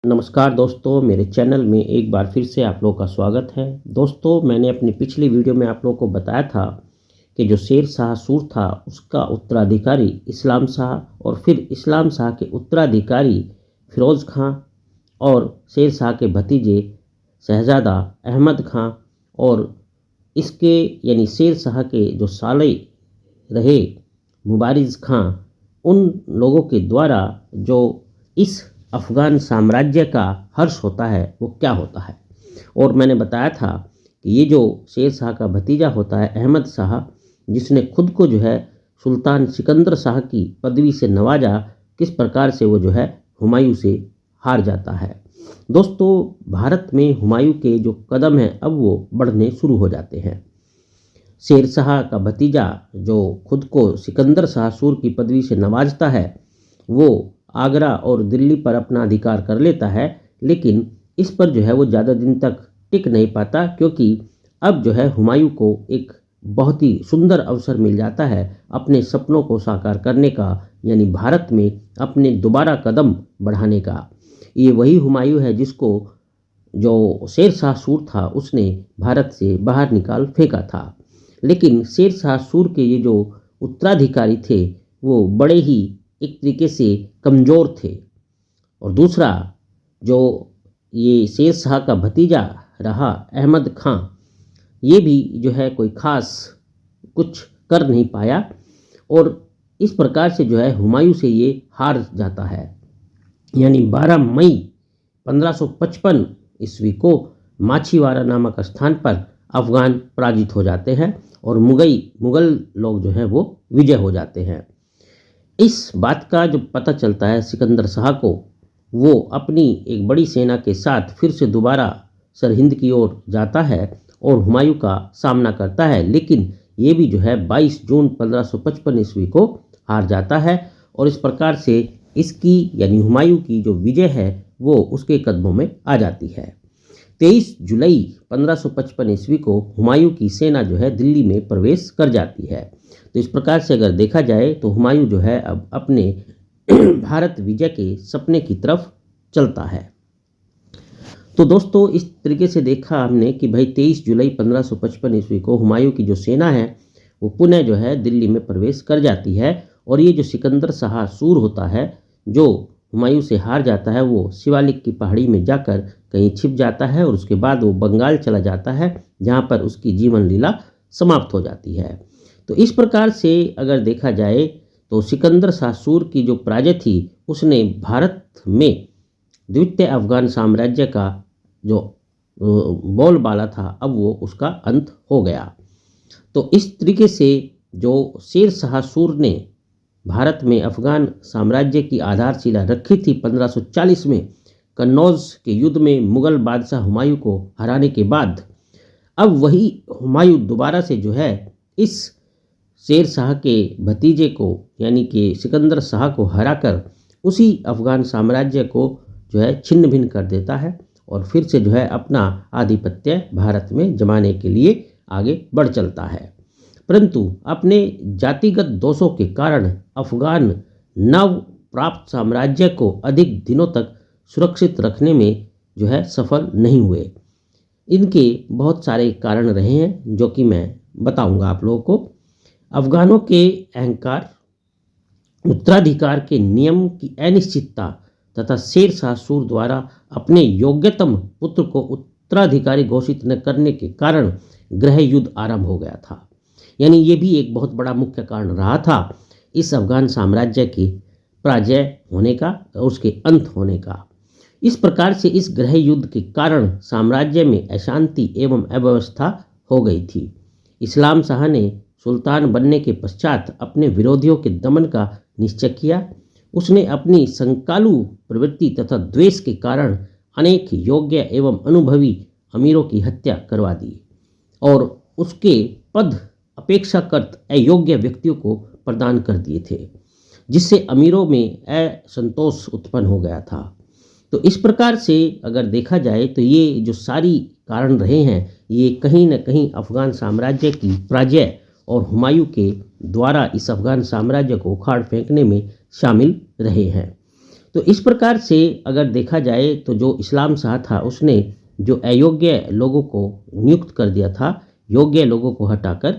नमस्कार दोस्तों, मेरे चैनल में एक बार फिर से आप लोगों का स्वागत है। दोस्तों, मैंने अपनी पिछली वीडियो में आप लोगों को बताया था कि जो शेर शाह सूर था उसका उत्तराधिकारी इस्लाम शाह और फिर इस्लाम शाह के उत्तराधिकारी फिरोज़ खां और शेर शाह के भतीजे शहज़ादा अहमद खां और इसके यानी शेर शाह के जो साले रहे मुबारिज़ खां, उन लोगों के द्वारा जो इस अफ़गान साम्राज्य का हर्ष होता है वो क्या होता है। और मैंने बताया था कि ये जो शेर शाह का भतीजा होता है अहमद शाह, जिसने खुद को जो है सुल्तान सिकंदर शाह की पदवी से नवाजा, किस प्रकार से वो जो है हुमायूं से हार जाता है। दोस्तों, भारत में हुमायूं के जो कदम हैं अब वो बढ़ने शुरू हो जाते हैं। शेर शाह का भतीजा जो खुद को सिकंदर शाह सूर की पदवी से नवाजता है, वो आगरा और दिल्ली पर अपना अधिकार कर लेता है, लेकिन इस पर जो है वो ज़्यादा दिन तक टिक नहीं पाता, क्योंकि अब जो है हुमायूं को एक बहुत ही सुंदर अवसर मिल जाता है अपने सपनों को साकार करने का, यानी भारत में अपने दोबारा कदम बढ़ाने का। ये वही हुमायूं है जिसको जो शेर शाह सूर था उसने भारत से बाहर निकाल फेंका था। लेकिन शेर शाह सूर के ये जो उत्तराधिकारी थे वो बड़े ही एक तरीके से कमज़ोर थे। और दूसरा, जो ये शेर शाह का भतीजा रहा अहमद खां, ये भी जो है कोई ख़ास कुछ कर नहीं पाया और इस प्रकार से जो है हुमायूं से ये हार जाता है। यानी 12 मई 1555 ईस्वी को माछीवाड़ा नामक स्थान पर अफ़गान पराजित हो जाते हैं और मुग़ल लोग जो हैं वो विजय हो जाते हैं। इस बात का जो पता चलता है सिकंदर शाह को, वो अपनी एक बड़ी सेना के साथ फिर से दोबारा सरहिंद की ओर जाता है और हुमायूं का सामना करता है, लेकिन ये भी जो है 22 जून 1555 ईस्वी को हार जाता है और इस प्रकार से इसकी यानी हुमायूं की जो विजय है वो उसके कदमों में आ जाती है। 23 जुलाई 1555 ईस्वी को हुमायूं की सेना जो है दिल्ली में प्रवेश कर जाती है। तो इस प्रकार से अगर देखा जाए तो हुमायूं जो है अब अपने भारत विजय के सपने की तरफ चलता है। तो दोस्तों, इस तरीके से देखा हमने कि भाई 23 जुलाई 1555 ईस्वी को हुमायूं की जो सेना है वो पुनः जो है दिल्ली में प्रवेश कर जाती है और ये जो सिकंदर शाह सूर होता है जो हुमायूं से हार जाता है, वो शिवालिक की पहाड़ी में जाकर कहीं छिप जाता है और उसके बाद वो बंगाल चला जाता है, जहाँ पर उसकी जीवन लीला समाप्त हो जाती है। तो इस प्रकार से अगर देखा जाए तो सिकंदर शाह सूर की जो पराजय थी उसने भारत में द्वितीय अफ़गान साम्राज्य का जो बोलबाला था अब वो उसका अंत हो गया। तो इस तरीके से जो शेर शाह सूर ने भारत में अफ़गान साम्राज्य की आधारशिला रखी थी 1540 में कन्नौज के युद्ध में मुग़ल बादशाह हुमायूं को हराने के बाद, अब वही हुमायूं दोबारा से जो है इस शेर शाह के भतीजे को यानी कि सिकंदर शाह को हराकर उसी अफ़गान साम्राज्य को जो है छिन्न भिन्न कर देता है और फिर से जो है अपना आधिपत्य भारत में जमाने के लिए आगे बढ़ चलता है। परंतु अपने जातिगत दोषों के कारण अफ़गान नव प्राप्त साम्राज्य को अधिक दिनों तक सुरक्षित रखने में जो है सफल नहीं हुए। इनके बहुत सारे कारण रहे हैं जो कि मैं बताऊंगा आप लोगों को। अफ़गानों के अहंकार, उत्तराधिकार के नियम की अनिश्चितता तथा शेर शाह सूर द्वारा अपने योग्यतम पुत्र को उत्तराधिकारी घोषित न करने के कारण गृह युद्ध आरंभ हो गया था। यानी ये भी एक बहुत बड़ा मुख्य कारण रहा था इस अफ़गान साम्राज्य की पराजय होने का और उसके अंत होने का। इस प्रकार से इस गृह युद्ध के कारण साम्राज्य में अशांति एवं अव्यवस्था हो गई थी। इस्लाम शाह ने सुल्तान बनने के पश्चात अपने विरोधियों के दमन का निश्चय किया। उसने अपनी संकालू प्रवृत्ति तथा द्वेष के कारण अनेक योग्य एवं अनुभवी अमीरों की हत्या करवा दी और उसके पद अपेक्षाकृत अयोग्य व्यक्तियों को प्रदान कर दिए थे, जिससे अमीरों में असंतोष उत्पन्न हो गया था। तो इस प्रकार से अगर देखा जाए तो ये जो सारी कारण रहे हैं ये कहीं न कहीं अफ़गान साम्राज्य की पराजय और हुमायूं के द्वारा इस अफ़गान साम्राज्य को उखाड़ फेंकने में शामिल रहे हैं। तो इस प्रकार से अगर देखा जाए तो जो इस्लाम शाह था उसने जो अयोग्य लोगों को नियुक्त कर दिया था, योग्य लोगों को हटाकर,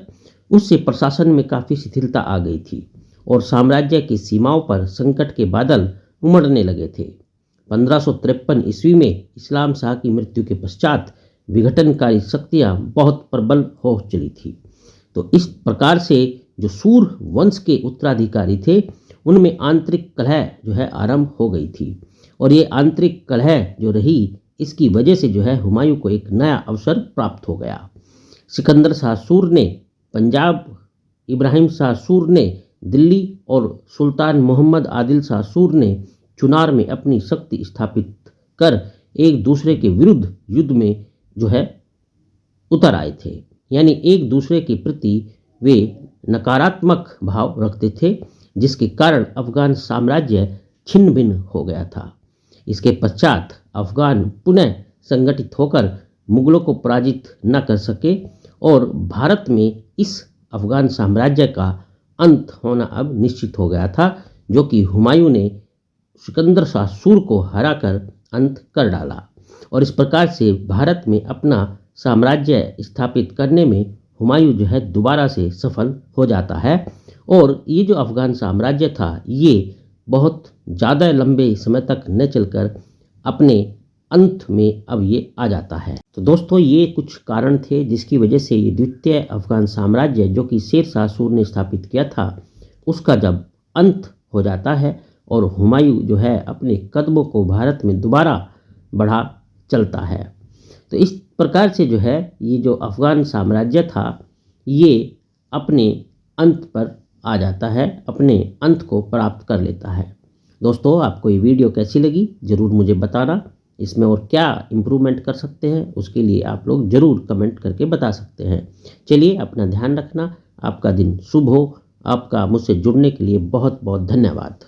उससे प्रशासन में काफ़ी शिथिलता आ गई थी और साम्राज्य की सीमाओं पर संकट के बादल उमड़ने लगे थे। 1553 ईस्वी में इस्लाम शाह की मृत्यु के पश्चात विघटनकारी शक्तियां बहुत प्रबल हो चली थी। तो इस प्रकार से जो सूर वंश के उत्तराधिकारी थे उनमें आंतरिक कलह जो है आरंभ हो गई थी और ये आंतरिक कलह जो रही इसकी वजह से जो है हुमायूं को एक नया अवसर प्राप्त हो गया। सिकंदर शाह सूर ने पंजाब, इब्राहिम शाह सूर ने दिल्ली और सुल्तान मोहम्मद आदिल शाह सूर ने चुनार में अपनी शक्ति स्थापित कर एक दूसरे के विरुद्ध युद्ध में जो है उतर आए थे। यानी एक दूसरे के प्रति वे नकारात्मक भाव रखते थे, जिसके कारण अफगान साम्राज्य छिन्न भिन्न हो गया था। इसके पश्चात अफगान पुनः संगठित होकर मुगलों को पराजित न कर सके और भारत में इस अफगान साम्राज्य का अंत होना अब निश्चित हो गया था, जो कि हुमायूं ने सिकंदर शाह सूर को हराकर अंत कर डाला। और इस प्रकार से भारत में अपना साम्राज्य स्थापित करने में हुमायूं जो है दोबारा से सफल हो जाता है और ये जो अफगान साम्राज्य था ये बहुत ज़्यादा लंबे समय तक न चलकर अपने अंत में अब ये आ जाता है। तो दोस्तों ये कुछ कारण थे जिसकी वजह से ये द्वितीय अफगान साम्राज्य जो कि शेर शाह सूर ने स्थापित किया था उसका जब अंत हो जाता है और हुमायूं जो है अपने कदमों को भारत में दोबारा बढ़ा चलता है। तो इस प्रकार से जो है ये जो अफगान साम्राज्य था ये अपने अंत पर आ जाता है, अपने अंत को प्राप्त कर लेता है। दोस्तों आपको ये वीडियो कैसी लगी ज़रूर मुझे बताना। इसमें और क्या इम्प्रूवमेंट कर सकते हैं उसके लिए आप लोग ज़रूर कमेंट करके बता सकते हैं। चलिए अपना ध्यान रखना, आपका दिन शुभ हो। आपका मुझसे जुड़ने के लिए बहुत बहुत धन्यवाद।